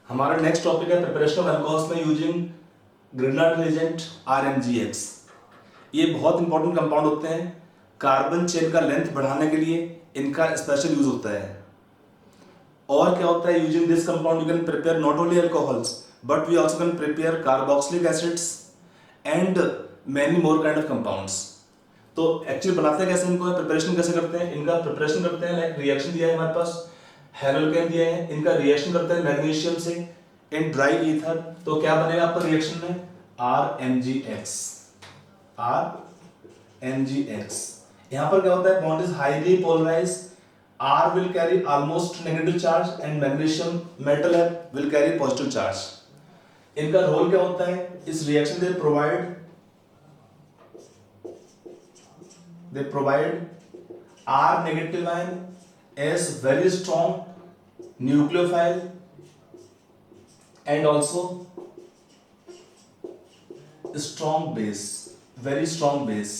हमारा next topic है preparation of alcohols में यूजिंग ग्रिग्नार्ड रिएजेंट RMGX। ये बहुत इंपॉर्टेंट कंपाउंड होते हैं। कार्बन चेन का लेंथ बढ़ाने के लिए इनका स्पेशल यूज होता है। और क्या होता है, using this compound you can prepare not only alcohols but we also can prepare carboxylic acids and many more kind of compounds. तो एक्चुअली बनाते हैं कैसे इनको, प्रिपरेशन कैसे करते हैं इनका? प्रिपरेशन करते हैं लाइक रिएक्शन दिया है हमारे पास, हेलोल्केन दिया है, इनका रिएक्शन करते हैं मैग्नीशियम से इन ड्राई ईथर। तो क्या बनेगा आपका रिएक्शन में? RMGX। यहां पर क्या होता है, bond is highly polarised, R will carry almost negative charge and magnesium metal will carry positive charge। इनका रोल क्या होता है इस reaction? they provide R negative ion as very strong nucleophile and also strong base, very strong base।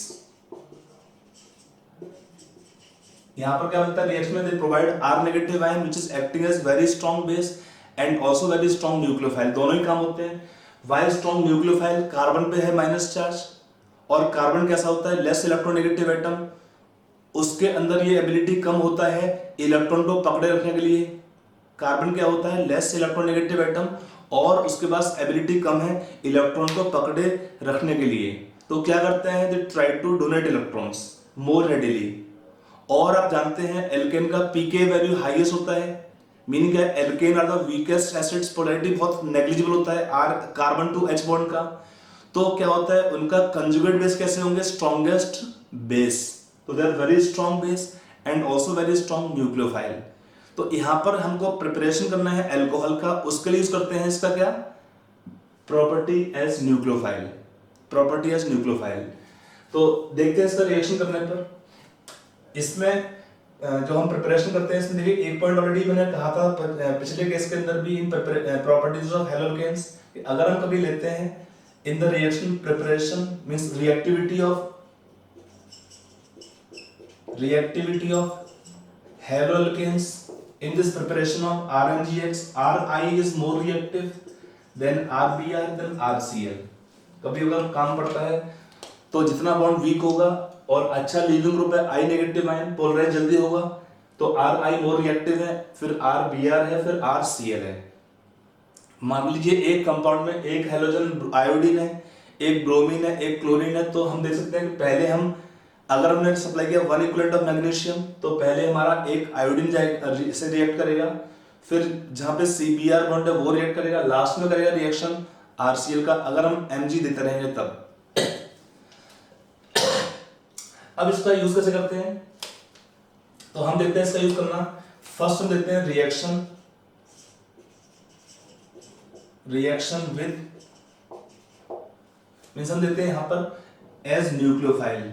यहां पर क्या होता है रिएक्शन में? they provide R negative ion which is acting as very strong base and also very strong nucleophile। दोनों ही काम होते हैं। Y strong nucleophile? कार्बन पे है माइनस चार्ज और कार्बन कैसा होता है? Less electronegative atom. उसके अंदर ये एबिलिटी कम होता है इलेक्ट्रॉन को पकड़े रखने के लिए। कार्बन क्या होता है? लेस इलेक्ट्रोनेगेटिव एटम और उसके पास एबिलिटी कम है इलेक्ट्रॉन को पकड़े रखने के लिए। तो क्या करते हैं? They try to donate electrons more readily. और आप जानते हैं एल्केन का पीके वैल्यू हाईएस्ट होता है, मीनिंग है alkane are the weakest acids, polarity बहुत नेग्लिजिबल होता है आर कार्बन टू H बॉन्ड का। तो क्या होता है उनका कंजुगेट बेस कैसे होंगे? Strongest base. तो they are very strong base and also very strong nucleophile. तो यहां पर हमको प्रिपरेशन करना है एल्कोहल का, उसके लिए यूज करते हैं इसका क्या? Property as nucleophile. Property as nucleophile. तो देखते हैं इसका रिएक्शन करने पर। इसमें जो हम प्रिपरेशन करते हैं इसमें देखिए एक पॉइंट ऑलरेडी मैंने कहा था पिछले केस के अंदर भी, इन प्रॉपर्टीज ऑफ हेलोल्केन्स। अगर हम कभी लेते हैं in the reaction preparation means reactivity of haloalkanes in this preparation of RMGX, Ri is more reactive than RBr than RCl। कभी अगर काम पड़ता है तो जितना बॉन्ड वीक होगा और अच्छा लीविंग ग्रुप है I नेगेटिव आयन, पोलराइज जल्दी होगा, तो Ri मोर रिएक्टिव है, फिर RBr है, फिर RCl है। मान लीजिए एक कंपाउंड में एक हेलोजन आयोडीन है, एक ब्रोमीन है, एक क्लोरीन है, तो हम देख सकते हैं कि पहले हम अगर हमने सप्लाई किया 1 इक्विवेलेंट ऑफ मैग्नीशियम तो पहले हमारा एक आयोडीन से रिएक्ट करेगा, फिर जहां पे CBr बॉन्ड है वो रिएक्ट करेगा, लास्ट में करेगा रिएक्शन RCl का, अगर हम Mg देते रहेंगे तब। अब इसका यूज कैसे करते हैं? तो हम देखते हैं इसका यूज करना। फर्स्ट हम देखते हैं रिएक्शन विद मींस हम देते हैं यहां पर as nucleophile.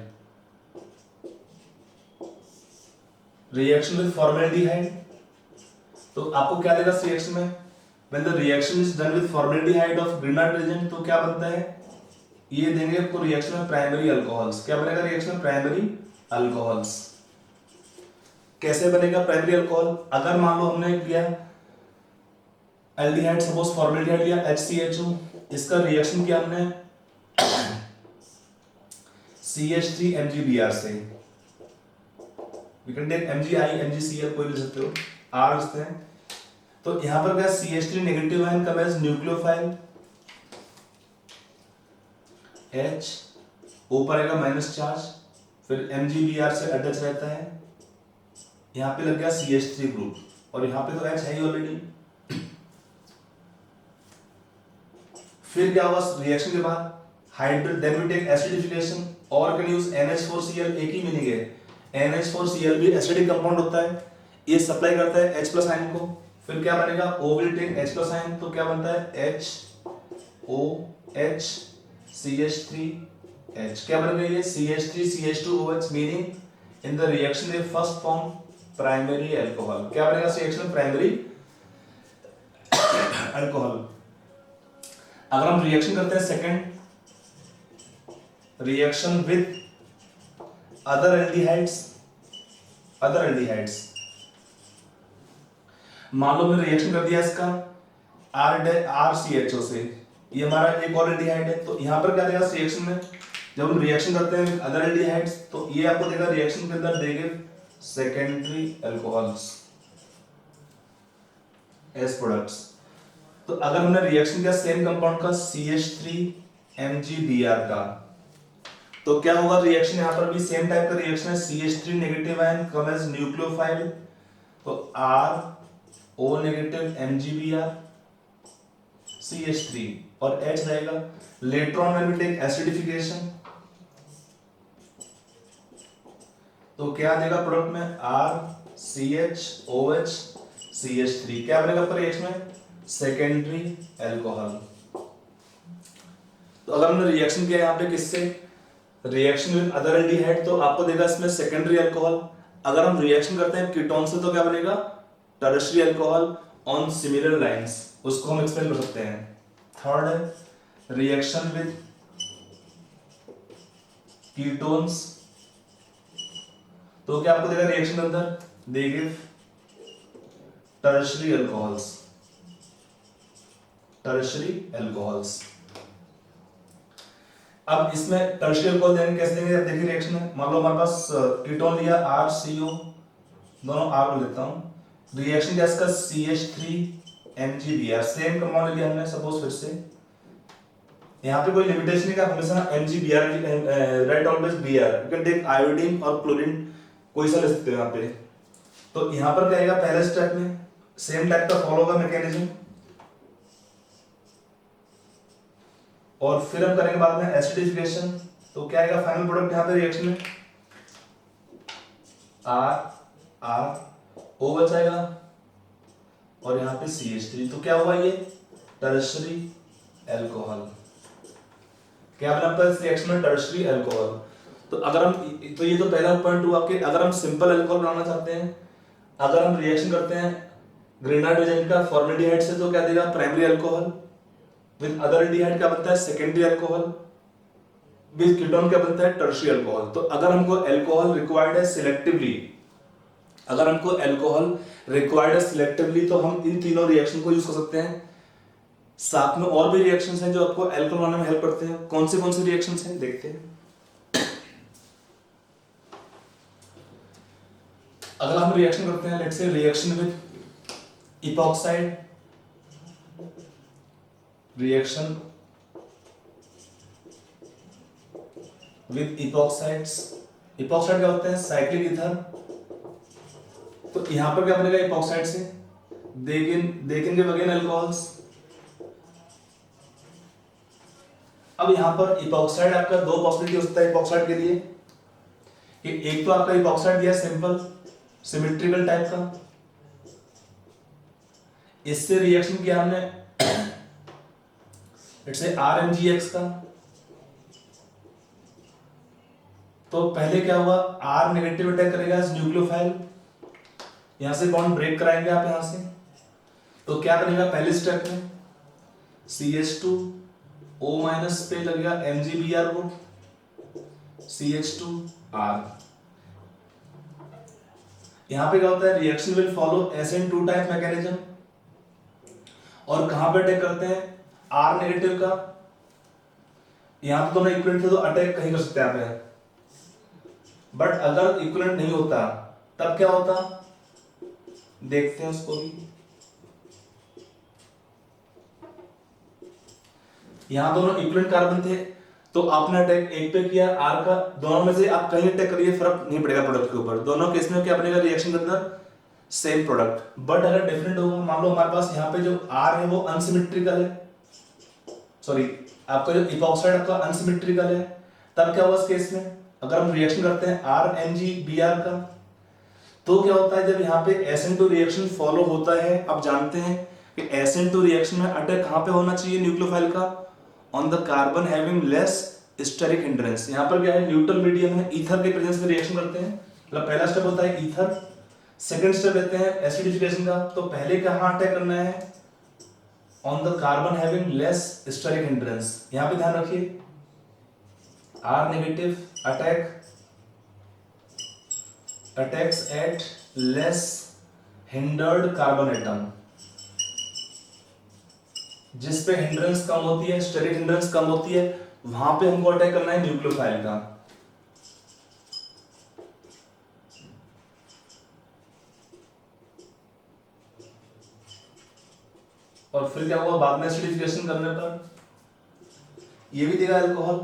Reaction with formaldehyde. तो आपको क्या देगा इस रिएक्शन में? When the reaction is done with formaldehyde of Grignard reagent तो क्या बनता है? ये देंगे आपको रिएक्शन में प्राइमरी अल्कोहल्स। क्या बनेगा रिएक्शन में? Primary alcohols. कैसे बनेगा प्राइमरी अल्कोहल? अगर मान लो हमने लिया एल्डिहाइड, सपोज फॉर्मेल्डिहाइड लिया HCHO, इसका रिएक्शन किया हमने CH3MgBr से। You can take MgI, MgCl कोई भी सकते हो, R लिखते हैं। तो यहां पर क्या CH3 negative ion come as nucleophile, H ऊपर आएगा माइनस चार्ज, फिर MgBr से अटैच रहता है, यहां पे लग गया CH3 ग्रुप और यहां पे तो H है ही ऑलरेडी। फिर क्या हुआ रिएक्शन के बाद? Hydrogen, then we take acidification और कैन यूज NH4Cl। एक ही मीनिंग है, NH4Cl भी एसिडिक कंपाउंड होता है, ये सप्लाई करता है H+ आयन को। फिर क्या बनेगा? O will take H+ ion, तो क्या बनता है HOH CH3H। क्या बन गई है? CH3CH2OH, meaning in the reaction they first form primary alcohol. क्या बनेगा रिएक्शन? Primary alcohol. अगर हम रिएक्शन करते हैं second, reaction with other aldehydes, मान लो मैंने रिएक्शन कर दिया इसका आर सी एच ओ से, ये हमारा एक और एल्डिहाइड है। तो यहाँ पर क्या देगा रिएक्शन में, जब हम रिएक्शन करते हैं अदर एल्डिहाइड्स, तो ये आपको देगा रिएक्शन के अंदर देंगे सेकेंडरी अल्कोहल्स एज प्रोडक्ट्स। तो अगर हमने रिएक्शन किया सेम कंपाउंड का CH3 का, तो क्या होगा रिएक्शन, यहां पर भी सेम टाइप का रिएक्शन है, CH3 negative ion come as nucleophile, तो RO नेगेटिव MgBr CH3 और H रहेगा। Later on when we take acidification, तो क्या देगा प्रोडक्ट में RCHOH CH3, क्या बनेगा पर रिएक्शन में सेकेंडरी अल्कोहल। तो अगर हमने रिएक्शन किया यहाँ पे किससे, रिएक्शन विद अदर एल्डिहाइड, तो आपको देगा इसमें सेकेंडरी अल्कोहल। अगर हम रिएक्शन करते हैं कीटोन से, तो क्या बनेगा tertiary alcohol on similar lines, उसको हम एक्सप्लेन कर सकते हैं। थर्ड है रिएक्शन विद कीटोन्स, तो क्या आपको देगा रिएक्शन के अंदर, they give tertiary alcohols, tertiary alcohols. अब इसमें टर्शियरी अल्कोहल देंगे कैसे देंगे, अब देखिए रिएक्शन है, मान लो हमारे पास कीटोन लिया RCO, दोनों R को लेता हूं, रिएक्शन क्या इसका CH3 MgBr, सेम कंपाउंड लिया हमने सपोज, फिर से यहाँ पे कोई लिमिटेशन नहीं, का हमेशा MgBr right always Br, you can take iodine और क्लोरीन, कोई सा ले सकते हो यहाँ पे। तो यहाँ पर क्या आएगा, पहले स्टेप में सेम टाइप का फॉलो होगा मैकेनिज्म, और फिर हम करेंगे बाद में एसिडिफिकेशन, तो क्या आएगा फाइनल प्रोडक्ट यहाँ पे रिएक्शन में RO बचाएगा और यहाँ पे CH3, तो क्या हुआ ये टर्शियरी अल्कोहल, क्या बना आपका इस रिएक्शन में टर्शियरी अल्कोहल। तो अगर हम, तो ये तो पहला पॉइंट हुआ कि अगर हम सिंपल अल्कोहल बनाना चाहते हैं, अगर हम रिएक्शन करते हैं ग्रेनाइट एजेंट का फॉर्मेल्डिहाइड से, तो क्या देगा primary alcohol, with other aldehyde क्या बनता है सेकेंडरी अल्कोहल, विद कीटोन क्या बनता है टर्शियरी अल्कोहल। तो अगर हमको अल्कोहल रिक्वायर्ड है सिलेक्टिवली, अगर हमको अल्कोहल रिक्वायर्ड है सिलेक्टिवली, तो हम इन तीनों रिएक्शन को यूज कर सकते हैं। साथ में और भी रिएक्शंस हैं जो आपको अल्कोहल बनाने में हेल्प करते हैं। कौन सी रिएक्शंस हैं देखते हैं। अगर हम रिएक्शन करते हैं, let's see reaction with epoxide, reaction with epoxides, epoxide क्या होते हैं साइक्लिक ईथर, तो यहां पर क्या बनेगा इपॉक्साइड से, देखेंगे अगेन अल्कोहल्स। अब यहां पर इपॉक्साइड आपका दो पॉसिबिलिटी हो सकता है इपॉक्साइड के लिए, कि एक तो आपका इपॉक्साइड दिया सिंपल सिमेट्रिकल टाइप का, इससे रिएक्शन किया हमने लेट्स से RMgX का, तो पहले क्या हुआ R नेगेटिव अटैक करेगा इस न्यूक्लियोफाइल, यहां से बॉन्ड ब्रेक कराएंगे आप यहां से, तो क्या बनेगा पहले स्टेप में CH2O- पे लगेगा MgBr वो CH2R। यहां पे क्या होता है reaction will follow SN2 type mechanism, और कहां पे अटैक करते हैं R नेगेटिव का, यहां पे दोनों इक्विवेलेंट थे तो अटैक कहीं कर सकते हैं आप, बट अगर इक्विवेलेंट नहीं होता तब क्या होता देखते हैं उसको भी। यहां दोनों इक्विवेलेंट कार्बन थे, तो आपने अटैक एक पे किया R का, दोनों में से आप कहीं अटैक करिए फर्क नहीं पड़ेगा प्रोडक्ट के ऊपर, दोनों केस में क्या बनेगा रिएक्शन के अंदर सेम प्रोडक्ट। बट अगर डिफरेंट होगा, मान लो हमारे पास यहाँ पे जो R है वो अनसिमेट्रिकल है, सॉरी आपका जो इपॉक्साइड आपका अनसिमेट्रिकल है, तब क्या होगा इस केस में अगर हम रिएक्शन करते हैं RMgBr का, तो क्या होता है जब यहाँ पे SN2 रिएक्शन फॉलो होता है, आप जानते हैं कि SN2 रिएक्शन में अटैक कहाँ पे होना चाहिए न्यूक्लियोफाइल का, on the carbon having less steric hindrance. यहाँ पर क्या है न्यूट्रल मीडियम है, ईथर के प्रेजेंस में रिएक्शन करते हैं, मतलब पहला स्टेप होता है ईथर, सेकंड स्टेप लेते हैं एसिडिफिकेशन का, तो पहले कहाँ अटैक करना है on the carbon having less steric hindrance. यहाँ पे ध्यान रखिए R negative attacks at less hindered carbon atom, जिस पे हिंड्रेंस कम होती है, स्टेरिक हिंड्रेंस कम होती है, वहां पे हमको अटैक करना है न्यूक्लियोफाइल का। और फिर क्या हुआ बाद में एसिडिफिकेशन करने पर, ये भी देगा अल्कोहल।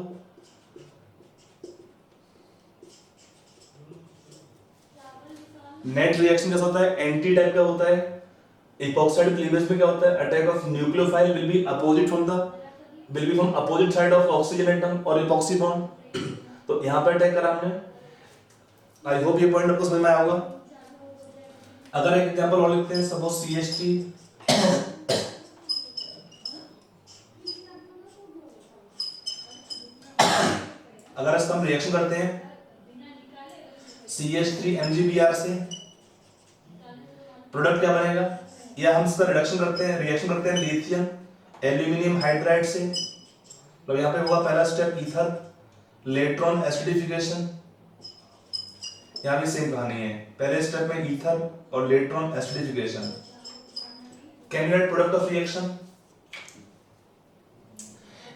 नेट रिएक्शन कैसा होता है, एंटी टाइप का होता है। इपॉक्साइड क्लीवेज में क्या होता है, attack of nucleophile will be from opposite side of oxygen atom और इपॉक्सी बॉन्ड। तो यहां पर अटैक करा हमने। आई होप ये पॉइंट आपको समझ में आया होगा। अगर एक एग्जांपल और लिखते हैं, सपोज CH3 अगर इसका हम रिएक्शन करते हैं CH3 MgBr से, प्रोडक्ट क्या बनेगा, या हम इसका रिएक्शन करते हैं लिथियम एल्यूमिनियम हाइड्राइड से, तो यहाँ पे हुआ पहला स्टेप ईथर, लेट्रॉन एसिडिफिकेशन। यहाँ भी सेम कहानी है, पहले स्टेप में ईथर और later on acidification. Can you write product of reaction.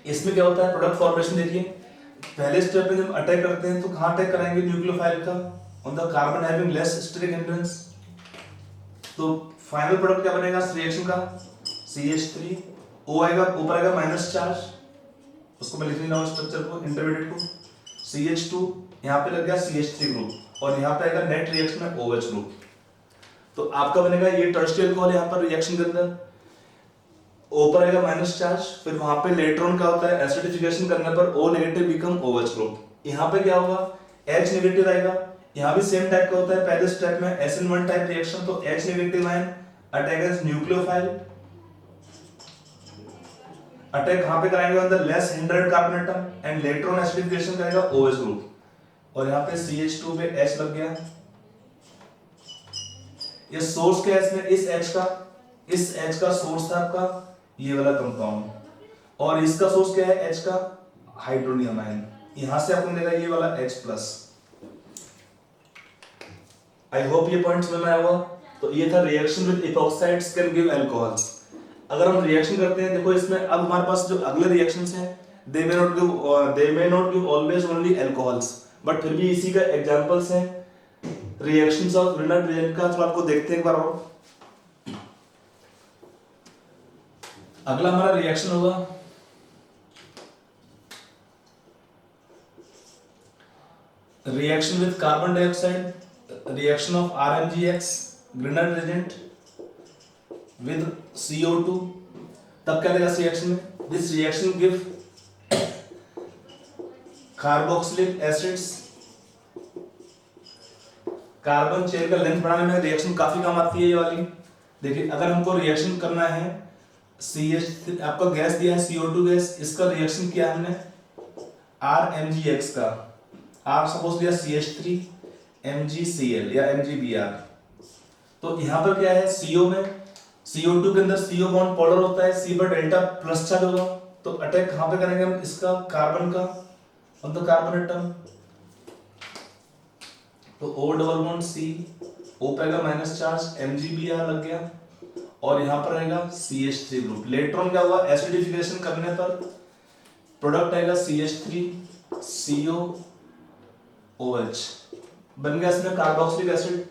इसमें क्या होता है, प्रोडक्ट फॉर्मेशन देखिए, पहले स्टेप में जब अटैक करते हैं तो कहां अटैक कराएंगे, न्यूक्लियोफाइल का, on the carbon having less steric hindrance. तो फाइनल प्रोडक्ट क्या बनेगा इस रिएक्शन का, CH3, O आएगा, ऊपर आएगा माइनस चार्ज, उसको मैं लिख रहा हूं स्ट्रक्चर को, इंटरमीडिएट को, CH2, यहां पे लग गया CH3 ग्रुप, और यहां पे आएगा नेट रिएक्शन में OH ग्रुप। तो आपका बनेगा ये टर्शियल अल्कोहल यहां पर रिएक्शन के अंदर, ऊपर आएगा माइनस चार्ज, फिर वहां पे लेट्रॉन का होता है, एसिडिफिकेशन करने पर O negative become OH group. यहां पे क्या होगा, H नेगेटिव आएगा, यहां भी सेम टाइप का होता है, पहले स्टेप में SN1 टाइप रिएक्शन, तो H negative ion attack against nucleophile, attack कहां पे कराएंगे, on the less hindered carbon atom, and later on acidification करेगा OH ग्रुप, और यहां पे CH2 पे H लग गया। ये सोर्स क्या है इसमें, इस H का सोर्स था आपका ये वाला कंपाउंड, और इसका सोर्स क्या है H का हाइड्रोनियम आयन, यहां से आपको मिलेगा ये वाला H+। आई होप ये पॉइंट समझ में आया होगा। तो ये था reaction with epoxides can give alcohols. अगर हम रिएक्शन करते हैं, देखो इसमें अब हमारे पास जो अगले रिएक्शंस हैं, they may not give always only alcohols, but फिर भी इसी का एग्जांपल्स हैं रिएक्शंस ऑफ ग्रेनाइट रिएजेंट का। तो आपको देखते हैं एक बार और। अगला हमारा रिएक्शन होगा reaction with carbon dioxide, reaction of RMgX granite reagent with CO2। तब क्या देगा इस रिएक्शन में, this reaction give carboxylic acids. Carbon chain का लेंथ बढ़ाने में रिएक्शन काफी काम आती है ये वाली। देखिए अगर हमको रिएक्शन करना है, CH आपका गैस दिया है CO2 गैस, इसका रिएक्शन किया हमने RMgX का, R सपोज दिया CH3 MgCl या MgBr। तो यहाँ पर क्या है, CO में CO2 के अंदर CO बॉन्ड पोलर होता है, C पर डेल्टा प्लस चार्ज होगा, तो अटैक कहां पे करेंगे हम, इसका कार्बन का, ऑन द कार्बन एटम, तो O double bond C, O पे आएगा माइनस चार्ज, MgBr लग गया, और यहां पर आएगा CH3 ग्रुप। लेट्रॉन क्या हुआ, एसिडिफिकेशन करने पर प्रोडक्ट आएगा CH3 CO OH, बन गया इसमें कार्बोक्सिलिक एसिड।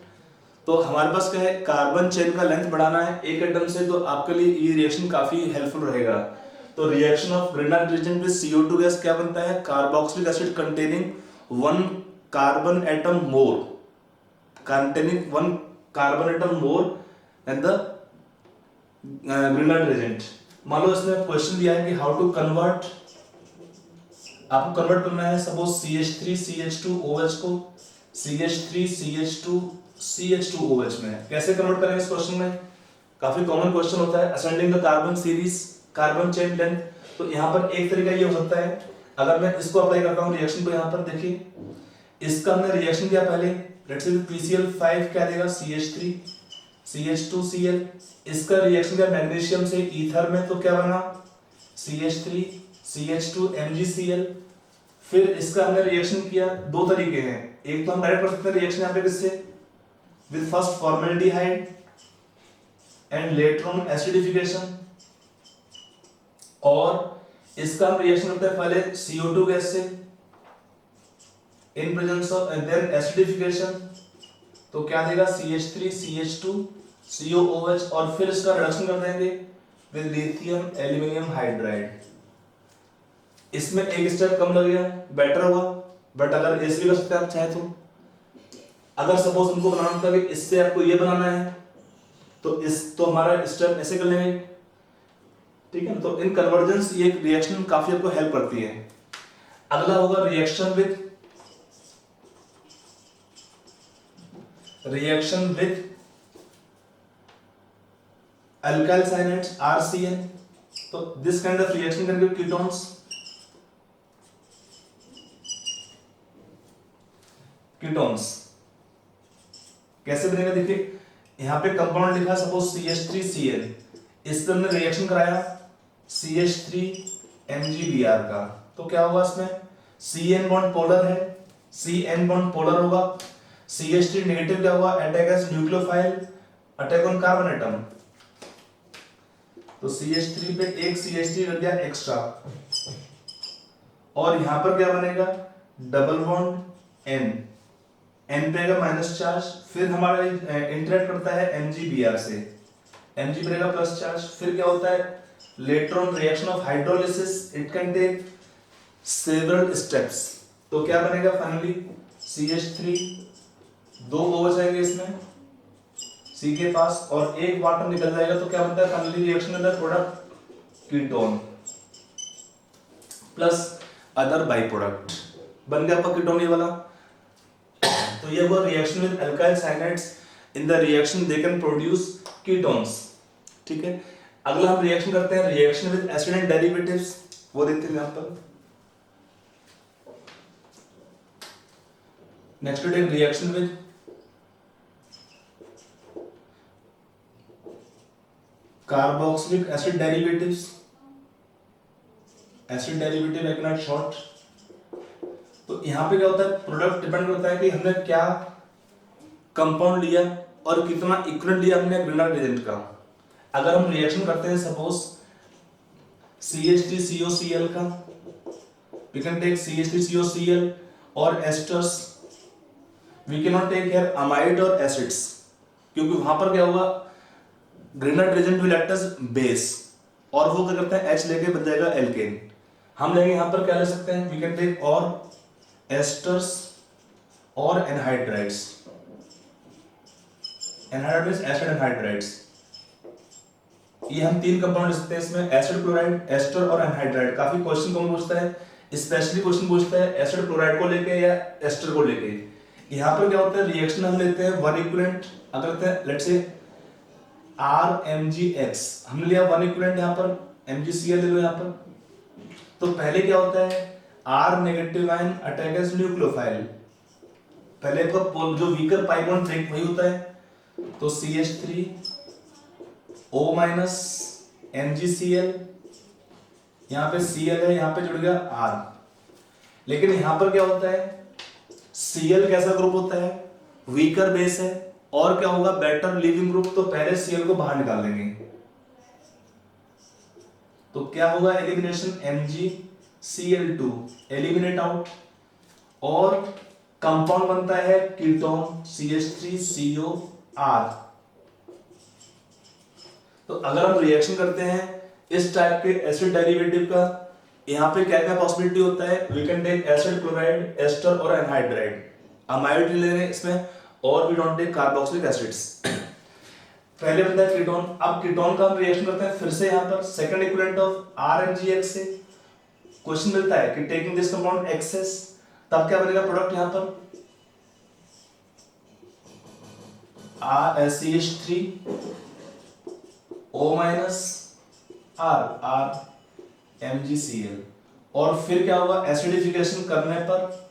तो हमारे पास क्या है, कार्बन चेन का लेंथ बढ़ाना है एक एटम से, तो आपके लिए ये रिएक्शन काफी हेल्पफुल रहेगा। तो reaction of granite reagent with CO2 gas क्या बनता है, carboxylic acid containing 1 carbon atom more, containing 1 carbon atom more and the granite reagent. मान लो इसमें क्वेश्चन दिया है कि हाउ टू कन्वर्ट, आपको कन्वर्ट करना है सपोज CH3 CH2 OH को CH3 CH2 CH2OH में। कैसे कन्वर्ट करेंगे इस क्वेश्चन में, काफी कॉमन क्वेश्चन होता है, ascending the carbon series carbon chain length. तो यहाँ पर एक तरीका ये हो सकता है, अगर मैं इसको अप्लाई करता हूँ रिएक्शन को, यहाँ पर देखिए इसका हमने रिएक्शन किया पहले, लेट्स से PCl5 क्या देगा CH3 CH2Cl, इसका रिएक्शन किया मैग्नीशियम से ईथर में, तो क्या बना CH3 CH2 MgCl। फिर इसका हमने रिएक्शन किया, दो तरीके हैं, एक तो हम डायरेक्ट कर सकते हैं रिएक्शन यहाँ पे किससे, with first formaldehyde and later on acidification, और इसका हम रिएक्शन करते हैं पहले CO2 गैस से in presence of then acidification, तो क्या देगा CH3 CH2 COOH, और फिर इसका रिडक्शन कर देंगे विद लिथियम एल्यूमिनियम हाइड्राइड। इसमें एक स्टेप कम लगेगा, बेटर होगा, बट अगर ऐसे भी कर सकते हैं आप चाहे तो। अगर सपोज उनको बनाना था कि इससे आपको ये बनाना है तो हमारा स्टेप ऐसे कर लेंगे, ठीक है। तो इन कन्वर्जेंस ये रिएक्शन काफी आपको हेल्प करती है। अगला होगा reaction with alkyl cyanides RCN। तो this kind of reaction can give ketones. कैसे बनेगा देखिए, यहां पे कंपाउंड लिखा है सपोज CH3Cl, इस पर हमने रिएक्शन कराया CH3MgBr का, तो क्या होगा इसमें CN बॉन्ड पोलर है, CN बॉन्ड पोलर होगा, CH3 नेगेटिव क्या होगा, attack as nucleophile, attack on carbon atom, तो CH3 पे एक CH3 लग गया एक्स्ट्रा, और यहां पर क्या बनेगा डबल बॉन्ड N पे आएगा माइनस चार्ज, फिर हमारा इंटरेक्ट करता है MgBr से, Mg पर आएगा प्लस चार्ज, फिर क्या होता है later on reaction of hydrolysis it can take several steps, तो क्या बनेगा फाइनली CH3, दो OH आएंगे इसमें C के पास और एक वाटर निकल जाएगा, तो क्या बनता है फाइनली रिएक्शन के अंदर product ketone plus other by product बन गया आपका कीटोन ये वाला। तो ये हुआ reaction with alkyl cyanides, in the reaction they can produce ketones, ठीक है। अगला हम रिएक्शन करते हैं reaction with acid and derivatives, वो देखते हैं यहां पर। Next we take reaction with carboxylic acid derivatives, acid derivative एक नॉट शॉर्ट। तो यहां पे क्या होता है प्रोडक्ट डिपेंड करता है कि हमने क्या कंपाउंड लिया और कितना इक्विवेलेंट लिया हमने ग्रेनाइट एजेंट का। अगर हम रिएक्शन करते हैं सपोज CH3COCl का, we can take CH3COCl और esters, we cannot take here amide और एसिड्स, क्योंकि वहां पर क्या होगा Grignard agent will act as base, और वो क्या करता है H लेके बन जाएगा एल्केन। हम लेंगे यहां पर क्या ले सकते हैं, we can take और एस्टर्स और एनहाइड्राइड्स, एनहाइड्राइड्स एसिड एनहाइड्राइड्स, ये हम तीन कंपाउंड ले सकते हैं इसमें, एसिड क्लोराइड एस्टर और एनहाइड्राइड। काफी क्वेश्चन कौन पूछता है, स्पेशली क्वेश्चन पूछता है एसिड क्लोराइड को लेके या एस्टर को लेके। यहां पर क्या होता है रिएक्शन हम लेते हैं वन इक्विवेलेंट, अगर लेते हैं लेट्स से RMgX, हमने लिया वन इक्विवेलेंट, यहां पर MgCl ले लो यहां पर। तो पहले क्या होता है R negative ion attack as nucleophile, पहले का जो वीकर पाई बॉन्ड ब्रेक वही होता है, तो CH3 O माइनस MgCl, यहां पे Cl है, यहां पे जुड़ गया R। लेकिन यहां पर क्या होता है Cl कैसा ग्रुप होता है वीकर बेस है, और क्या होगा बेटर लिविंग ग्रुप, तो पहले Cl को बाहर निकाल देंगे, तो क्या होगा एलिमिनेशन MgCl2 एलिमिनेट आउट, और कंपाउंड बनता है कीटोन CH3COR। तो अगर हम रिएक्शन करते हैं इस टाइप के एसिड डेरिवेटिव का, यहां पे क्या क्या पॉसिबिलिटी होता है, we can take acid chloride ester और एनहाइड्राइड, अमाइड ले रहे हैं इसमें, और we don't take carboxylic acids. पहले बनता है कीटोन, अब कीटोन का हम रिएक्शन करते हैं फिर से यहां पर सेकंड इक्विवेलेंट ऑफ RMgX से। क्वेश्चन मिलता है कि टेकिंग दिस कंपाउंड एक्सेस, तब क्या बनेगा प्रोडक्ट यहां पर CH3 O minus R MgCl, और फिर क्या होगा एसिडिफिकेशन करने पर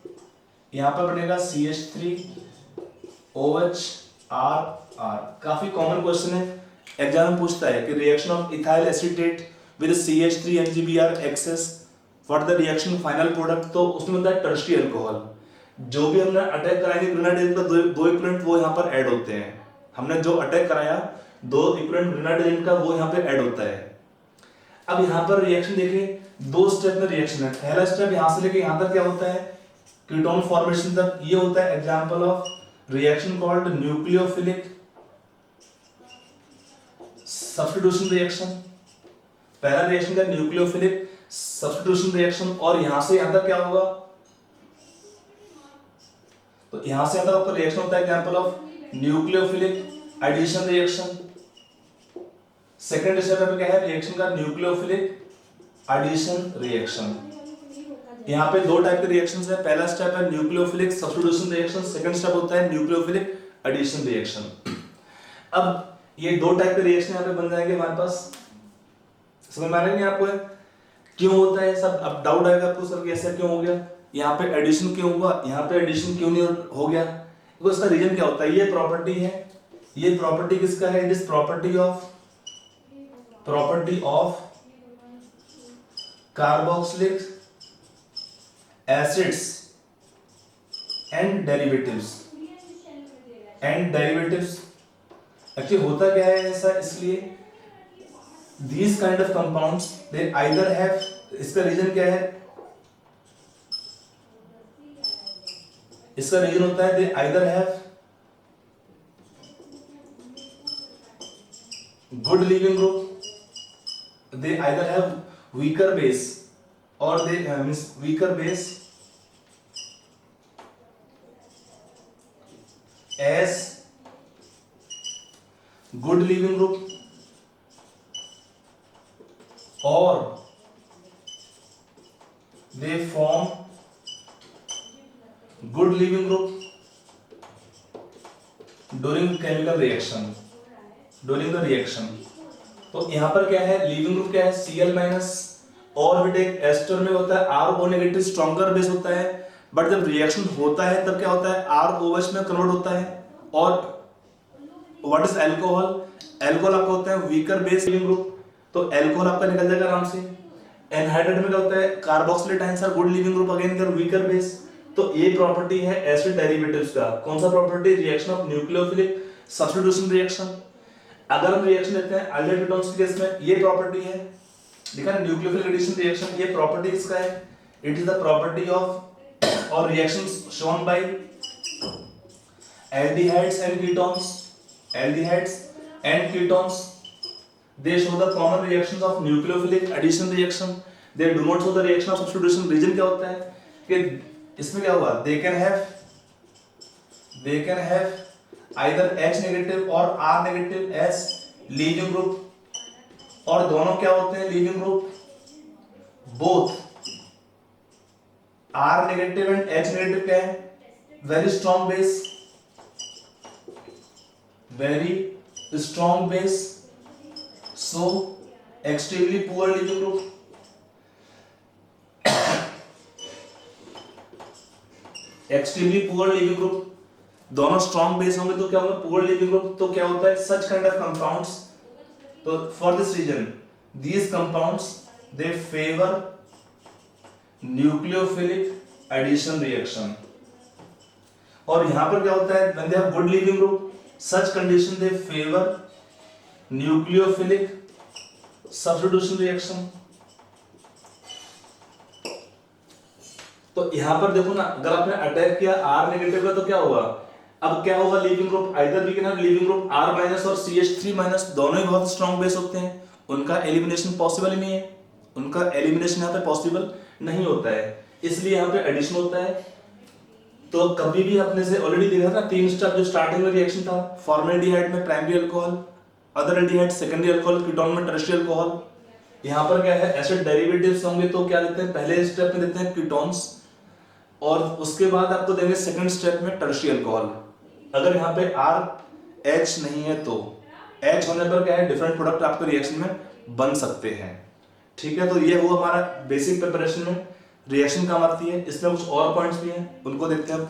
यहां पर बनेगा CH3 OH R। काफी कॉमन क्वेश्चन है, एग्जाम में पूछता है कि reaction of ethyl acetate with CH3 MgBr excess, what the reaction final product, तो उसमें होता है टर्शियरी अल्कोहल। जो भी हमने अटैक कराएंगे ग्रेनाइड का दो इक्विवेलेंट वो यहां पर ऐड होते हैं, हमने जो अटैक कराया दो इक्विवेलेंट ग्रेनाइड एजेंट का वो यहां पे ऐड होता है। अब यहाँ पर रिएक्शन देखिए, दो स्टेप में रिएक्शन है। पहला स्टेप यहाँ से लेके यहाँ तक क्या होता है, कीटोन फॉर्मेशन तक, ये होता है example of reaction called nucleophilic substitution reaction. पहला रिएक्शन का न्यूक्लियोफिलिक सब्स्टिट्यूशन रिएक्शन, और यहां से यहां तक क्या होगा, तो यहां से यहां तक आपका रिएक्शन होता है example of nucleophilic addition reaction. Second step में क्या है, रिएक्शन का न्यूक्लियोफिलिक एडिशन रिएक्शन। यहाँ पे दो टाइप के रिएक्शंस है, पहला स्टेप है nucleophilic substitution reaction, second step होता है न्यूक्लियोफिलिक एडिशन रिएक्शन। अब ये दो टाइप के रिएक्शन यहाँ पे बन जाएंगे हमारे पास, समझ में आ रही है आपको है? क्यों होता है सब, अब डाउट आएगा आपको सर कैसे क्यों हो गया, यहाँ पे एडिशन क्यों हुआ, यहाँ पे एडिशन क्यों नहीं हो गया, तो इसका रीजन क्या होता है, ये प्रॉपर्टी है, ये प्रॉपर्टी किसका है, it is property of carboxylic acids and derivatives actually होता क्या है ऐसा, इसलिए these kind of compounds they either have, इसका रीजन क्या है, इसका रीजन होता है they either have good leaving group, they either have weaker base or they means weaker base as good leaving group, or they form good leaving group during chemical reaction, during the reaction। तो यहाँ पर क्या है, leaving group क्या है Cl minus, और भी एक एस्टर में होता है RO नेगेटिव स्ट्रॉन्गर बेस होता है, बट जब रिएक्शन होता है तब क्या होता है ROH में कन्वर्ट होता है। और व्हाट इज अल्कोहल, अल्कोहल आपका होता है वीकर बेस लीविंग ग्रुप, तो अल्कोहल आपका निकल जाएगा आराम से। एनहाइड्रेट में क्या होता है carboxylate ions are good leaving group again they're weaker base. तो ये प्रॉपर्टी है एसिड डेरिवेटिव्स का, कौन सा property, reaction of nucleophilic substitution reaction. अगर हम रिएक्शन देखते हैं अल्डेहाइड कीटोन्स के केस में, ये प्रॉपर्टी है, देखा ना न्यूक्लियोफिलिक एडिशन रिएक्शन, ये प्रॉपर्टी किसका है, it is the property of और reactions shown by aldehydes and ketones, they show the common reactions of nucleophilic addition reaction, they do not show the reaction of substitution। Reason क्या होता है कि इसमें क्या हुआ, they can have either H negative or R negative as leaving group, और दोनों क्या होते हैं leaving group, both R negative and H negative क्या है, very strong base, so extremely poor leaving group। extremely poor leaving group, दोनों strong base होंगे तो क्या होगा poor leaving group। तो क्या होता है such kind of compounds, तो for this reason these compounds they favor nucleophilic addition reaction। और यहां पर क्या होता है when they have good leaving group, such condition they favor nucleophilic substitution reaction। तो यहां पर देखो ना, अगर आपने अटैक किया R नेगेटिव का तो क्या होगा, अब क्या होगा leaving group, either we can have leaving group R minus और CH3 माइनस, दोनों ही बहुत स्ट्रॉन्ग बेस होते हैं, उनका एलिमिनेशन पॉसिबल ही नहीं है, उनका एलिमिनेशन यहाँ पे पॉसिबल नहीं होता है, इसलिए यहाँ पे एडिशन होता है। तो कभी भी अपने से ऑलरेडी देखा था तीन स्टेप, जो स्टार्टिंग में रिएक्शन था फॉर्मेल्डिहाइड में primary alcohol, other aldehyde secondary alcohol, ketone में टर्शियरी अल्कोहल। यहाँ पर क्या है एसिड डेरिवेटिव्स होंगे तो क्या देते हैं, पहले स्टेप में देते हैं कीटोन्स और उसके बाद आपको देंगे सेकंड स्टेप में टर्शियरी अल्कोहल। अगर यहाँ पे R H नहीं है तो H होने पर क्या है डिफरेंट प्रोडक्ट आपके रिएक्शन में बन सकते हैं। ठीक है, तो ये हुआ हमारा बेसिक प्रिपरेशन में रिएक्शन काम आती है। इसमें कुछ और पॉइंट्स भी हैं, उनको देखते हैं।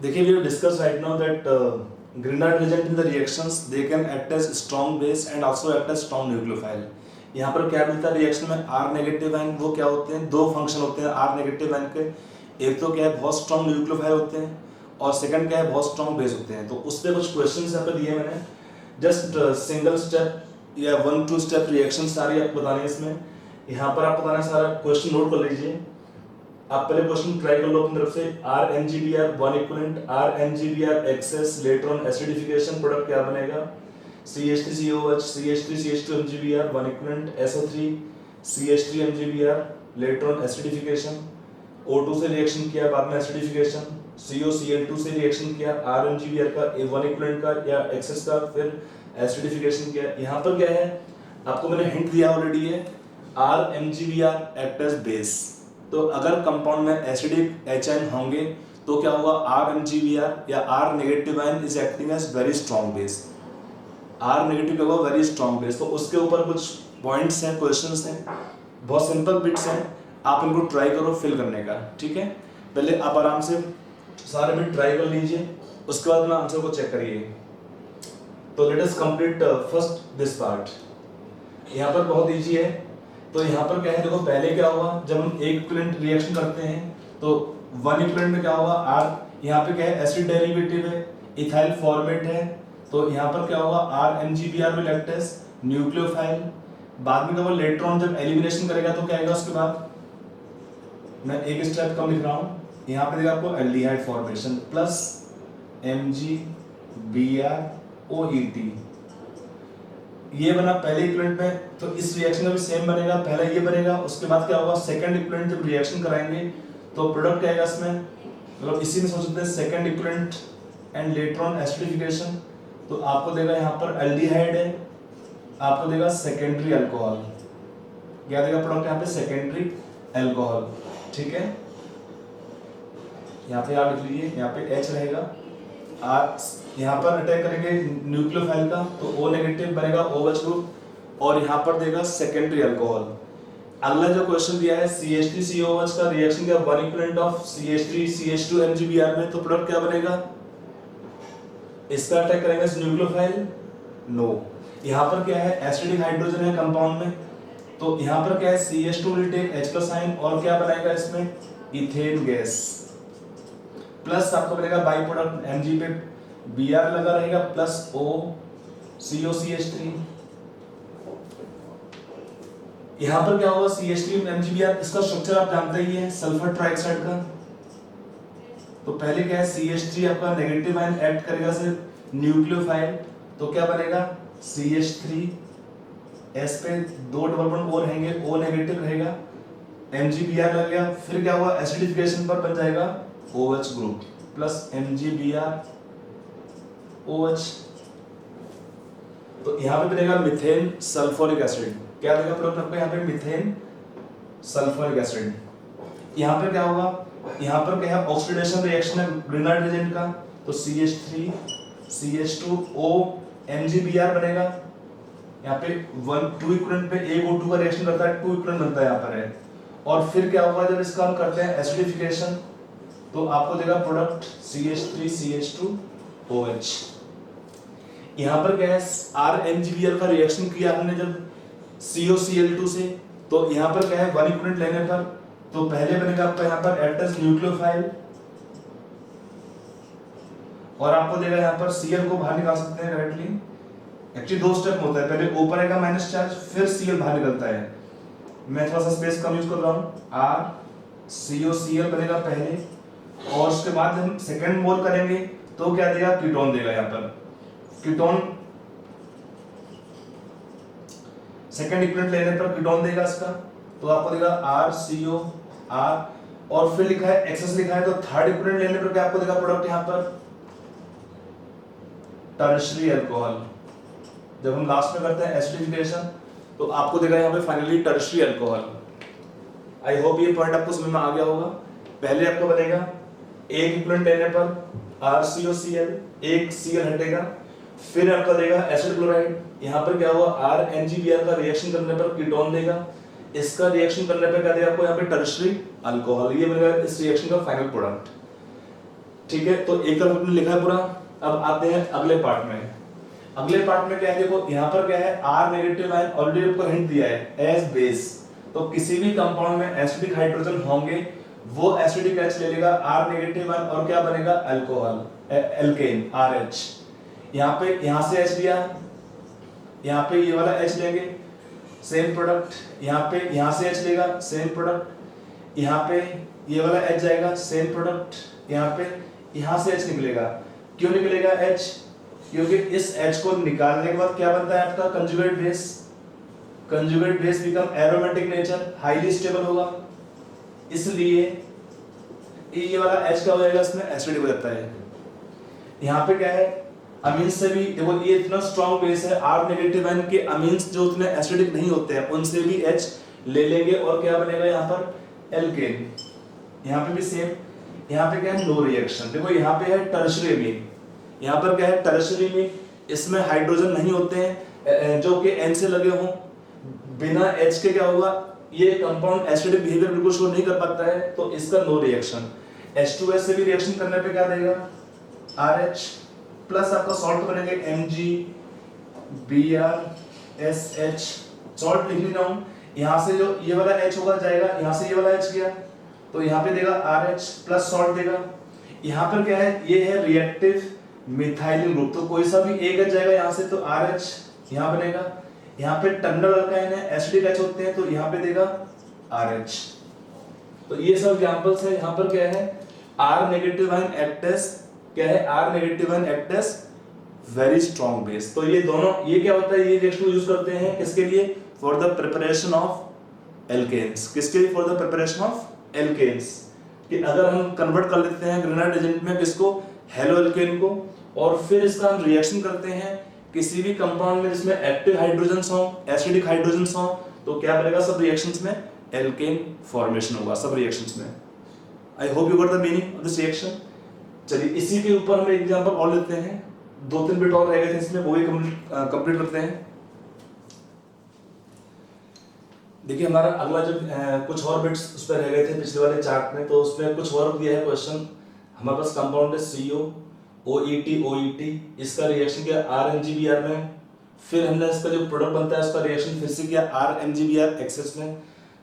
देखिए, we have discussed right now that Grignard reagent in the reactions they can act as strong base and also act as strong nucleophile। यहाँ पर क्या मिलता है रिएक्शन में R नेगेटिव आयन, वो क्या होते हैं, दो फंक्शन होते हैं R नेगेटिव आयन के, एक तो क्या है बहुत स्ट्रॉन्ग न्यूक्लियोफाइल होते हैं, और सेकंड क्या है बहुत स्ट्रॉन्ग बेस होते हैं। तो उस पर कुछ क्वेश्चन यहाँ पे दिए मैंने, जस्ट सिंगल स्टेप या 1-2 स्टेप रिएक्शन सारी आपको बताने हैं इसमें। यहाँ पर आप बताना सारा क्वेश्चन नोट कर लीजिए। आप पहले क्वेश्चन ट्राई कर लो अपनी तरफ से। RMGBr 1 equivalent RMGBr excess later on acidification product क्या बनेगा? CH3COH CH3CH2 MgBr 1 equivalent SO3 CH3 MgBr later on acidification, O2 से रिएक्शन किया बाद में एसिडिफिकेशन, COCl2 से रिएक्शन किया RMGBr का 1 इक्विवेलेंट का या एक्सेस का, फिर एसिडिफिकेशन किया। यहाँ पर क्या है आपको मैंने हिंट दिया ऑलरेडी है, RMGBr एक्ट एज बेस। तो अगर कंपाउंड में एसिडिक HN होंगे तो क्या होगा, RMGBr या R negative ion is acting as very strong base. R negative होगा वेरी स्ट्रॉन्ग बेस। तो उसके ऊपर कुछ पॉइंट्स हैं, क्वेश्चंस हैं, बहुत सिंपल बिट्स हैं, आप इनको ट्राई करो फिल करने का, ठीक है। पहले आप आराम से सारे बिट ट्राई कर लीजिए, उसके बाद अपना आंसर को चेक करिए। तो let us complete first this part. यहाँ पर बहुत इजी है। तो यहाँ पर क्या है देखो, पहले क्या होगा जब हम एक इक्विवेलेंट रिएक्शन करते हैं तो 1 इक्विवेलेंट में क्या होगा R, यहाँ पे क्या है एसिड डेरिवेटिव है, इथाइल फॉर्मेट है, तो यहाँ पर क्या होगा RMGBr will act as nucleophile. बाद में क्या होगा लेटर ऑन जब एलिमिनेशन करेगा तो क्या आएगा उसके बाद, मैं एक स्टेप कम लिख रहा हूँ, यहाँ पे देगा आपको एल्डिहाइड फॉर्मेशन प्लस MgBrOET, ये बना पहले इक्विवेलेंट में। तो इस रिएक्शन का भी सेम बनेगा, पहला ये बनेगा, उसके बाद क्या होगा सेकंड इक्विवेलेंट जब रिएक्शन कराएंगे तो प्रोडक्ट क्या आएगा इसमें, मतलब इसी में सोच सकते हैं second equivalent and later on acidification. तो आपको देगा यहाँ पर एल्डिहाइड है, आपको देगा सेकेंडरी अल्कोहल, क्या देगा प्रोडक्ट यहाँ पे सेकेंडरी अल्कोहल, ठीक है। यहाँ पे आप लिख लीजिए, यहाँ पे H रहेगा, यहाँ पर अटैक करेंगे न्यूक्लियोफाइल का तो O नेगेटिव बनेगा OH ग्रुप, और यहाँ पर देगा सेकेंडरी अल्कोहल। अगला जो क्वेश्चन दिया है CH3COH का रिएक्शन क्या 1 इक्विवेलेंट ऑफ CH3CH2 MgBr में, तो प्रोडक्ट क्या बनेगा, इसका अटैक करेंगे न्यूक्लियोफाइल, नो। यहाँ पर क्या है एसिडिक हाइड्रोजन है कंपाउंड में, तो यहाँ पर क्या है CH2 will take H+ ion और क्या बनाएगा इसमें इथेन गैस, प्लस आपको बनेगा बाई प्रोडक्ट Mg पे Br लगा रहेगा प्लस O COCH3। यहाँ पर क्या होगा CH3 MgBr, इसका स्ट्रक्चर आप जानते ही हैं सल्फर ट्राइऑक्साइड का। तो पहले क्या है CH3 आपका नेगेटिव आयन एक्ट करेगा सिर्फ न्यूक्लियोफाइल, तो क्या बनेगा CH3 S पे 2 डबल बॉन्ड और रहेंगे, O नेगेटिव रहेगा, MgBr लग गया, फिर क्या हुआ एसिडिफिकेशन पर बन जाएगा OH group plus MgBr OH। तो यहाँ पे बनेगा मिथेन सल्फ्यूरिक एसिड, क्या देगा प्रोडक्ट आपको यहाँ पे मिथेन सल्फ्यूरिक एसिड। यहाँ पे क्या होगा, यहाँ पर क्या है ऑक्सीडेशन रिएक्शन है ग्रिनाइड एजेंट का, तो CH3 CH2O MgBr बनेगा। यहाँ पे 1-2 इक्विवेलेंट पे एक O2 का रिएक्शन करता है, 2 इक्विवेलेंट बनता है यहाँ पर है। और फिर क्या होगा जब इसका हम करते हैं एसिडिफिकेशन तो आपको देगा प्रोडक्ट CH3 CH2OH। यहाँ पर क्या है RMGBr का रिएक्शन किया हमने जब COCl2 से, तो यहाँ पर क्या है 1 इक्विवेलेंट लेने पर तो पहले बनेगा आपका यहाँ पर एक्ट एज न्यूक्लियोफाइल, और आपको देगा यहाँ पर Cl को बाहर निकाल सकते हैं डायरेक्टली। एक्चुअली 2 स्टेप होता है, पहले ऊपर आएगा माइनस चार्ज फिर Cl बाहर निकलता है। मैं थोड़ा सा स्पेस कम यूज कर रहा हूँ, RCOCl बनेगा पहले, और उसके बाद हम सेकंड मोल करेंगे तो क्या देगा कीटोन देगा। यहाँ पर कीटोन सेकंड इक्विवेलेंट लेने पर कीटोन देगा इसका, तो आपको देगा RCOR, और फिर लिखा है एक्सेस लिखा है तो थर्ड इक्विवेलेंट लेने पर क्या आपको देगा प्रोडक्ट यहाँ पर टर्शियरी अल्कोहल। जब हम लास्ट में करते हैं एसिडिफिकेशन तो आपको देगा यहाँ पे फाइनली टर्शियरी अल्कोहल। आई होप ये पॉइंट आपको समझ में आ गया होगा। पहले आपको बनेगा एक इक्विवेलेंट लेने पर RCOCl, एक Cl हटेगा, फिर आपका देगा एसिड क्लोराइड। यहाँ पर क्या हुआ RMGBr का रिएक्शन करने पर कीटोन देगा, इसका रिएक्शन करने पर क्या देगा आपको यहाँ पे टर्शियरी अल्कोहल, ये बनेगा इस रिएक्शन का फाइनल प्रोडक्ट। ठीक है, तो एक तरफ हमने लिखा है पूरा। अब आते हैं अगले पार्ट में। अगले पार्ट में क्या है देखो, यहाँ पर क्या है R नेगेटिव आयन ऑलरेडी आपको हिंट दिया है एज बेस, तो किसी भी कंपाउंड में एसिडिक हाइड्रोजन होंगे वो एसिडिक H ले लेगा R नेगेटिव आयन और क्या बनेगा अल्कोहल एल्केन RH। यहाँ पे यहाँ से H लिया, यहाँ पे ये वाला H लेंगे सेम प्रोडक्ट, यहाँ पे यहाँ से H लेगा सेम प्रोडक्ट, यहाँ पे ये वाला H जाएगा सेम प्रोडक्ट, यहाँ पे यहाँ से H निकलेगा। क्यों निकलेगा H? क्योंकि इस H को निकालने के बाद क्या बनता है आपका conjugate base. Conjugate base become aromatic nature, highly stable होगा, इसलिए ये वाला H का हो जाएगा इसमें एसिडिक हो जाता है। यहाँ पे क्या है अमीन्स से भी देखो ये इतना स्ट्रॉन्ग बेस है, R नेगेटिव आयन के अमीन्स जो उतने एसिडिक नहीं होते हैं उनसे भी H ले लेंगे और क्या बनेगा यहाँ पर एल्केन। यहाँ पे भी सेम, यहाँ पे क्या है नो रिएक्शन। देखो यहाँ पे है टर्शरी में, यहाँ पर क्या है टर्शरी में इसमें हाइड्रोजन नहीं होते हैं जो कि N से लगे हों, बिना H के क्या होगा ये कंपाउंड एसिडिक बिहेवियर बिल्कुल शो नहीं कर पाता है, तो इसका नो रिएक्शन। H2S से भी रिएक्शन करने पे क्या देगा RH प्लस आपका सॉल्ट बनेंगे MgBrSH, सॉल्ट लिख रहा हूं। यहाँ से जो ये वाला H होगा जाएगा, यहाँ से ये वाला H गया तो यहाँ पे देगा RH प्लस सॉल्ट देगा। यहाँ पर क्या है ये है रिएक्टिव मिथाइलिन ग्रुप, तो कोई सा भी एक H जाएगा यहाँ से तो RH यहाँ बनेगा। यहाँ पे टर्मिनल अल्काइन है एसिडिक H होते हैं तो यहाँ पे देगा RH। तो ये सब एग्जांपल्स है। यहाँ पर क्या है R negative ion act as क्या है R negative ion act as very strong base. तो ये दोनों ये क्या होता है ये रिएक्शन यूज करते हैं किसके लिए for the preparation of alkanes. किसके लिए for the preparation of alkanes, कि अगर हम कन्वर्ट कर लेते हैं ग्रेनाइट एजेंट में किसको हेलो एल्केन को, और फिर इसका हम रिएक्शन करते हैं किसी भी कंपाउंड में जिसमें एक्टिव हाइड्रोजन्स हो एसिडिक हाइड्रोजन्स हो, तो क्या बनेगा सब रिएक्शंस में एल्केन फॉर्मेशन होगा सब रिएक्शंस में। I hope you got the meaning of this reaction. चलिए इसी के ऊपर हम एक एग्जांपल और लेते हैं, 2-3 बिट और रह गए थे इसमें, वो भी कंप्लीट करते हैं। देखिए हमारा अगला जो कुछ और बिट्स उस पर रह गए थे पिछले वाले चार्ट में, तो उसमें कुछ और दिया है क्वेश्चन। हमारे पास कंपाउंड है CO OET, इसका रिएक्शन किया RMgBr में, फिर हमने इसका जो प्रोडक्ट बनता है उसका रिएक्शन फिर से किया RMgBr एक्सेस में।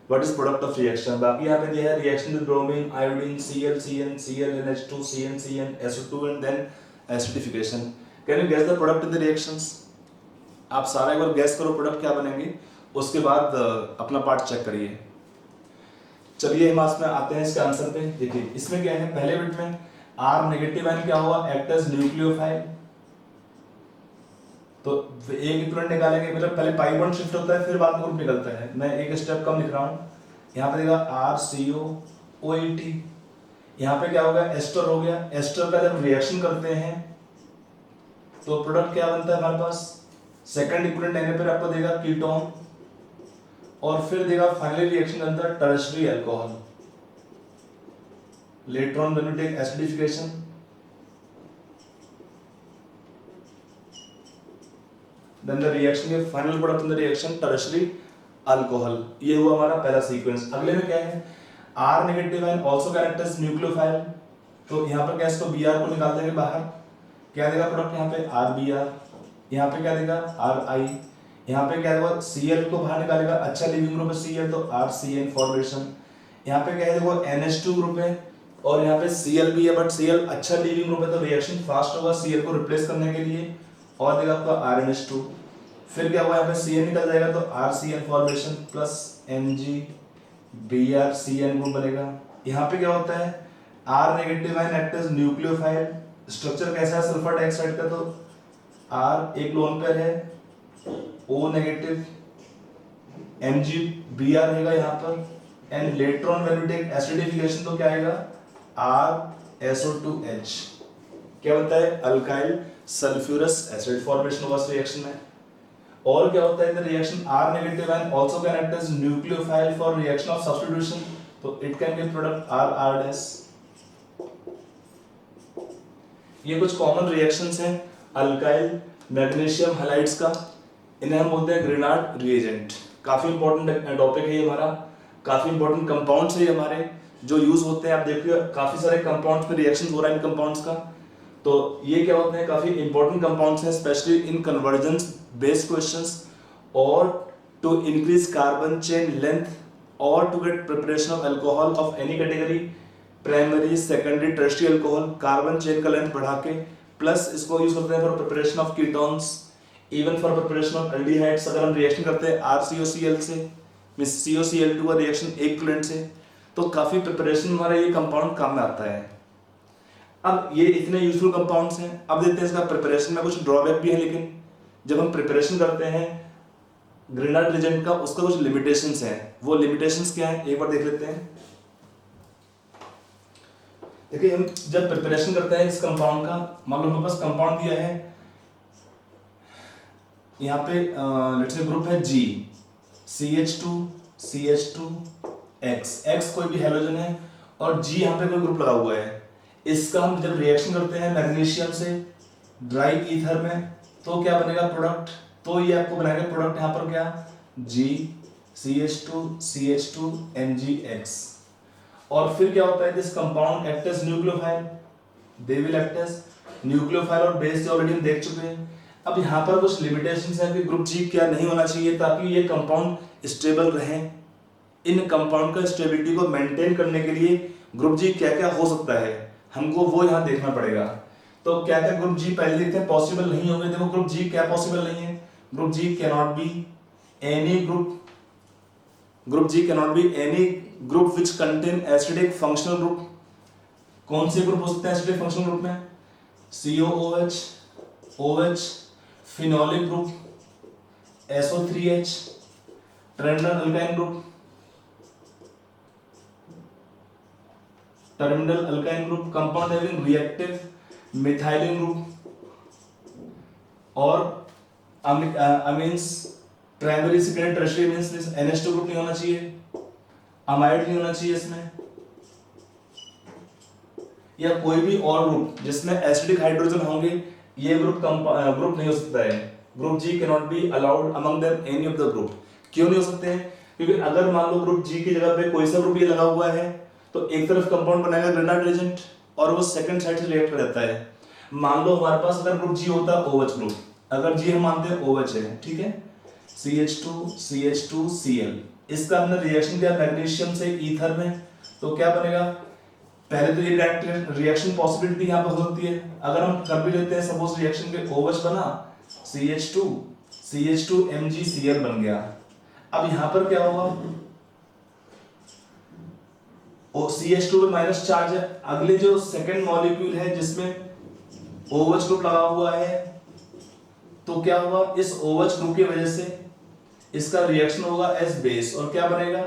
What is product of reaction? बाकी यहाँ पे दिया है reaction with bromine iodine ClCN ClNH2 CnCN SO2 and then acidification. Can you guess the product in the reactions? आप सारा एक बार गेस करो प्रोडक्ट क्या बनेंगे, उसके बाद अपना पार्ट चेक करिए। चलिए हम इसमें आते हैं इसके आंसर पे। देखिए इसमें क्या है पहले बिट में R नेगेटिव आयन क्या हुआ एक्ट एज न्यूक्लियोफाइल, तो एक इक्विवेलेंट निकालेंगे, मतलब पहले पाई बॉन्ड शिफ्ट होता है फिर बाद में ग्रुप निकलता है। मैं एक स्टेप कम लिख रहा हूं, यहाँ पे देगा RCOOET, यहाँ पे क्या होगा एस्टर हो गया। एस्टर का जब रिएक्शन करते हैं तो प्रोडक्ट क्या बनता है हमारे पास, सेकंड इक्विवेलेंट लेने पर आपको देगा कीटोन, और फिर देगा फाइनली रिएक्शन के अंदर tertiary alcohol. Later on when you take acidification, then the reaction के final product in the reaction tertiary alcohol। ये हुआ हमारा पहला सीक्वेंस। अगले में क्या है R negative ion also connect as nucleophile, तो यहाँ पर क्या इसको Br को निकाल देंगे बाहर, क्या देगा प्रोडक्ट यहाँ पे RBr, यहाँ पे क्या देगा RI, यहाँ पे क्या देगा Cl को बाहर निकालेगा, अच्छा लिविंग ग्रुप है Cl तो RCN फॉर्मेशन। यहाँ पे क्या है देखो NH2 ग्रुप है और यहाँ पे Cl भी है, बट Cl अच्छा लीविंग ग्रुप है तो रिएक्शन फास्ट होगा Cl को रिप्लेस करने के लिए, और देगा आपका RNH2। फिर क्या हुआ यहाँ पे Cn निकल जाएगा तो RCN formation plus MgBrCN group बनेगा। यहाँ पे क्या होता है R negative ion act as nucleophile, structure कैसा है सल्फर डाइऑक्साइड का, तो R एक लोन पेयर है, O नेगेटिव MgBr रहेगा यहाँ पर, and later on when we take acidification तो क्या आएगा RSO2H, क्या होता है अल्काइल सल्फ्यूरस एसिड फॉर्मेशन होगा इस रिएक्शन में। और क्या होता है in the reaction R negative ion also can act as nucleophile for reaction of substitution, तो it can give product R। ये कुछ कॉमन रिएक्शंस हैं अल्काइल मैग्नीशियम हैलाइड्स का, इन्हें हम बोलते हैं ग्रेनार्ड रिएजेंट। काफी इंपॉर्टेंट टॉपिक है ये हमारा, काफी इंपॉर्टेंट कंपाउंड्स है हमारे जो यूज होते हैं। आप देखिए काफी सारे कंपाउंड्स में रिएक्शन हो रहा है इन कंपाउंड्स का, तो ये क्या होते हैं काफी इंपॉर्टेंट कंपाउंड्स हैं specially in conversions based questions और to increase carbon chain length or to get preparation of alcohol of any category, primary secondary tertiary alcohol, carbon chain का लेंथ बढ़ा के, प्लस इसको यूज करते हैं for preparation of ketones, even for preparation of aldehydes. अगर हम reaction करते हैं RCOCl से, मींस COCl2 का रिएक्शन इक्विवेलेंट से, तो काफी प्रिपरेशन हमारा ये कंपाउंड काम में आता है। अब ये इतने यूजफुल कंपाउंड्स हैं। अब देखते हैं इसका प्रिपरेशन में कुछ ड्रॉबैक भी है, लेकिन जब हम प्रिपरेशन करते हैं ग्रेनाइट रिएजेंट का, उसका कुछ लिमिटेशंस हैं। वो लिमिटेशंस क्या है एक बार देख लेते हैं। देखिए, हम जब प्रिपरेशन करते हैं इस कंपाउंड का, मान लो हमारे पास कंपाउंड दिया है, यहाँ पे लेट्स से ग्रुप है G, CH2 CH2 X कोई भी हैलोजन है और G यहाँ पे कोई ग्रुप लगा हुआ है। इसका हम जब रिएक्शन करते हैं मैग्नीशियम से ड्राई ईथर में, तो क्या बनेगा प्रोडक्ट, तो ये आपको बनाएगा प्रोडक्ट यहाँ पर क्या, G CH2 CH2 MgX। और फिर क्या होता है, this compound act as nucleophile, they will act as nucleophile, और बेस ऑलरेडी हम देख चुके हैं। अब यहाँ पर कुछ लिमिटेशंस हैं कि ग्रुप G क्या नहीं होना चाहिए ताकि ये कंपाउंड स्टेबल रहे। इन कंपाउंड का स्टेबिलिटी को मेंटेन करने के लिए ग्रुप G क्या क्या हो सकता है, हमको वो यहाँ देखना पड़ेगा। तो क्या क्या ग्रुप G पहले देखते हैं पॉसिबल नहीं होंगे। देखो ग्रुप G क्या पॉसिबल नहीं है, group G cannot be any group G cannot be any group which contain acidic functional group। कौन से ग्रुप हो सकते हैं acidic functional group में, COOH, OH, phenolic group, SO3H, terminal alkyne group, compound having reactive methylene group, और amines primary secondary tertiary means NH2 group नहीं होना चाहिए, अमाइड नहीं होना चाहिए इसमें, या कोई भी और ग्रुप जिसमें एसिडिक हाइड्रोजन होंगे, ये ग्रुप नहीं हो सकता है। Group G cannot be allowed among them any of the group. क्यों नहीं हो सकते हैं, क्योंकि अगर मान लो ग्रुप G की जगह पे कोई सा ग्रुप ये लगा हुआ है, तो एक तरफ कंपाउंड बनाएगा ग्रेनाइट रिएजेंट और वो सेकंड साइड से रिएक्ट कर जाता है। मान लो हमारे पास अगर ग्रुप G होता OH ग्रुप, अगर G हम मानते हैं OH है, ठीक है, CH2 CH2 Cl, इसका हमने रिएक्शन किया मैग्नीशियम से ईथर में, तो क्या बनेगा, पहले तो ये रिएक्शन पॉसिबिलिटी यहाँ पर हो सकती है। अगर हम कर भी लेते हैं सपोज रिएक्शन के OH बना, CH2 MgCl बन गया। अब यहाँ पर क्या होगा, CH2 पे माइनस चार्ज है, अगले जो सेकंड मॉलिक्यूल है जिसमें OH ग्रुप लगा हुआ है, तो क्या होगा, इस OH ग्रुप की वजह से इसका रिएक्शन होगा एस बेस, और क्या बनेगा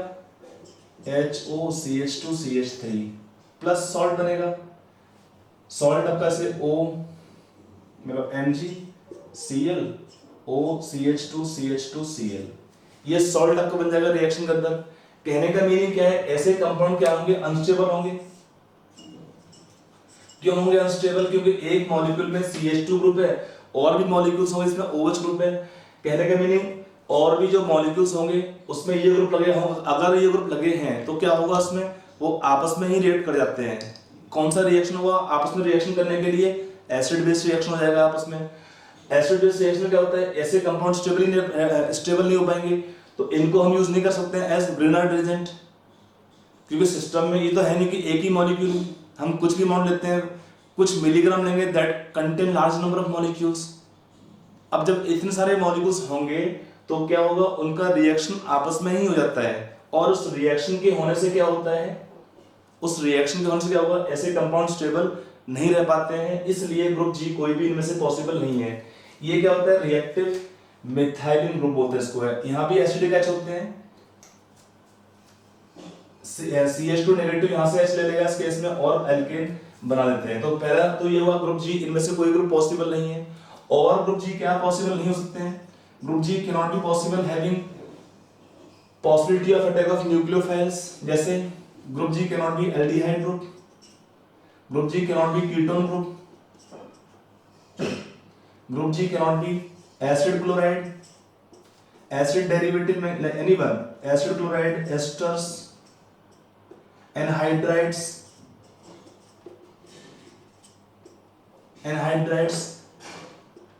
HOCH2CH3 प्लस सॉल्ट बनेगा। सॉल्ट आपका ऐसे O मतलब MgCl OCH2CH2Cl, ये सॉल्ट आपका बन जाएगा रिएक्शन के अंदर। कहने का मीनिंग क्या है, ऐसे कंपाउंड क्या होंगे, अनस्टेबल होंगे। क्यों होंगे अनस्टेबल, क्योंकि एक मॉलिक्यूल में CH2 ग्रुप है और भी मॉलिक्यूल्स होंगे इसमें OH ग्रुप है। कहने का मीनिंग और भी जो मॉलिक्यूल्स होंगे उसमें ये ग्रुप लगे होंगे, अगर ये ग्रुप लगे हैं तो क्या होगा, उसमें वो आपस में ही रिएक्ट कर जाते हैं। कौन सा रिएक्शन होगा, आपस में रिएक्शन करने के लिए एसिड बेस रिएक्शन हो जाएगा आपस में। एसिड बेस रिएक्शन क्या होता है, ऐसे कंपाउंड स्टेबल नहीं हो पाएंगे, तो इनको हम यूज नहीं कर सकते हैं एज ग्रेनाइट रिएजेंट, क्योंकि सिस्टम में ये तो है नहीं कि एक ही मॉलिक्यूल, हम कुछ भी अमाउंट लेते हैं, कुछ मिलीग्राम लेंगे that contain large number of molecules. अब जब इतने सारे मॉलिक्यूल्स होंगे तो क्या होगा, उनका रिएक्शन आपस में ही हो जाता है, और उस रिएक्शन के होने से क्या होता है, उस रिएक्शन के होने से क्या होगा, ऐसे कंपाउंड स्टेबल नहीं रह पाते हैं, इसलिए ग्रुप G कोई भी इनमें से पॉसिबल नहीं है। ये क्या होता है, रिएक्टिव मिथाइलिन ग्रुप बोलते हैं इसको है। यहाँ भी एसिडिक H होते हैं, CH2 नेगेटिव यहाँ से H ले लेगा इस केस में और एल्केन बना देते हैं। तो पहला तो ये हुआ ग्रुप G, इनमें से कोई ग्रुप पॉसिबल नहीं है। और ग्रुप G क्या पॉसिबल नहीं हो सकते हैं, group G cannot be possible having possibility of attack of nucleophiles, जैसे group G cannot be aldehyde group, group G cannot be ketone group, group G cannot be acid chloride, acid derivative में anyone, acid chloride, esters, anhydrides,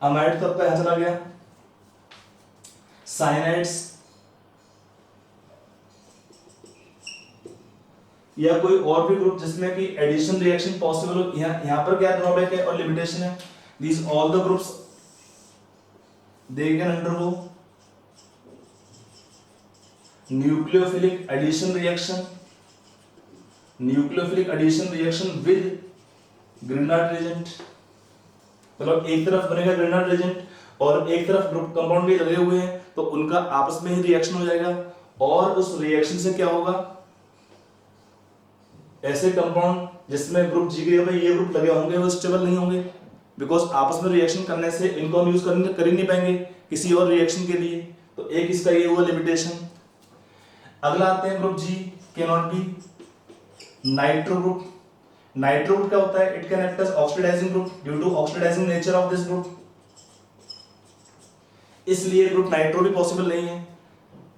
amide तो आपका यहाँ चला गया, cyanides, या कोई और भी ग्रुप जिसमें कि एडिशन रिएक्शन पॉसिबल हो, यहाँ पर क्या ड्रॉबैक है और लिमिटेशन है, these all the groups they can undergo nucleophilic addition reaction, nucleophilic addition reaction with Grignard reagent. मतलब एक तरफ बनेगा ग्रिनार्ड रिएजेंट और एक तरफ ग्रुप कंपाउंड भी लगे हुए हैं, तो उनका आपस में ही रिएक्शन हो जाएगा और उस रिएक्शन से क्या होगा, ऐसे कंपाउंड जिसमें ग्रुप जी के भाई ये ग्रुप लगे होंगे वो स्टेबल नहीं होंगे, बिकॉज आपस में रिएक्शन करने से इनको हम यूज कर ही नहीं पाएंगे किसी और रिएक्शन के लिए। तो एक इसका ये हुआ लिमिटेशन। अगला आते हैं group G can not be nitro group. Nitro group क्या होता है, it can act as oxidising group due to oxidising nature of this group, इसलिए ग्रुप नाइट्रो भी पॉसिबल नहीं है।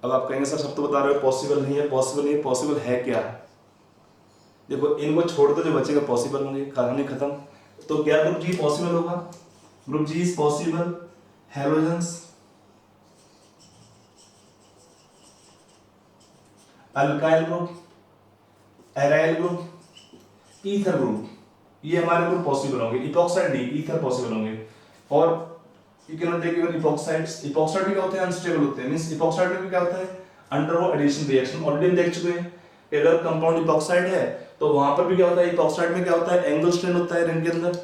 अब आप कहेंगे सर सब तो बता रहे हो पॉसिबल नहीं है, पॉसिबल नहीं है, पॉसिबल है क्या? देखो इनको छोड़ दो, जो बचेगा पॉसिबल होंगे, कहानी खत्म। तो क्या ग्रुप जी पॉसिबल होगा? Group G is possible halogens, alkyl group, aryl group, ether group, ये हमारे ग्रुप पॉसिबल होंगे। इपॉक्साइड नहीं, ईथर पॉसिबल होंगे। और you can not take even epoxides. Epoxide भी क्या होते हैं, अनस्टेबल होते हैं, मींस इपॉक्साइड में भी क्या होता है, अंडरगो एडिशन रिएक्शन। ऑलरेडी हम देख चुके हैं कि अगर कंपाउंड इपॉक्साइड है तो वहां पर भी क्या होता है, इपॉक्साइड में क्या होता है, एंगल स्ट्रेन होता है रिंग के अंदर,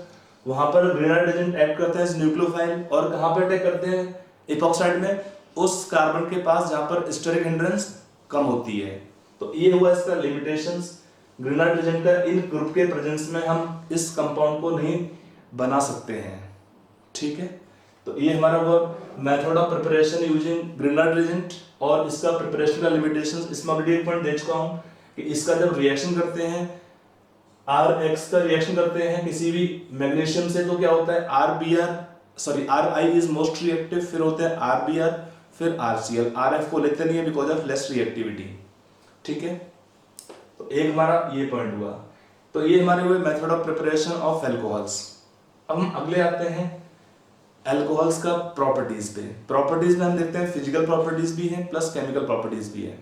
वहां पर ग्रेनाइड एजेंट एक्ट करता है न्यूक्लियोफाइल, और कहां पे अटैक करते हैं इपॉक्साइड में, उस कार्बन के पास जहां पर स्टेरिक हिंड्रेंस कम होती है। तो ये हुआ इसका लिमिटेशंस। ग्रेनाइड एजेंट का इन ग्रुप के प्रेजेंस में हम इस कंपाउंड को नहीं बना सकते हैं, ठीक है। तो ये हमारा वो method of preparation using Grignard agent और इसका प्रिपरेशन का लिमिटेशंस। इसमें ऑलरेडी एक पॉइंट दे चुका हूं कि इसका जब रिएक्शन करते हैं, RX का रिएक्शन करते हैं किसी भी मैग्नीशियम से, तो क्या होता है RI इज मोस्ट रिएक्टिव, फिर होता है RBr, फिर RCl। RF को लेते नहीं है बिकॉज ऑफ लेस रिएक्टिविटी, ठीक है। तो एक हमारा ये पॉइंट हुआ। तो ये हमारे हुए method of preparation of alcohols. अब हम अगले आते हैं एल्कोहल्स का प्रॉपर्टीज पे। प्रॉपर्टीज में हम देखते हैं फिजिकल प्रॉपर्टीज भी हैं प्लस केमिकल प्रॉपर्टीज भी है।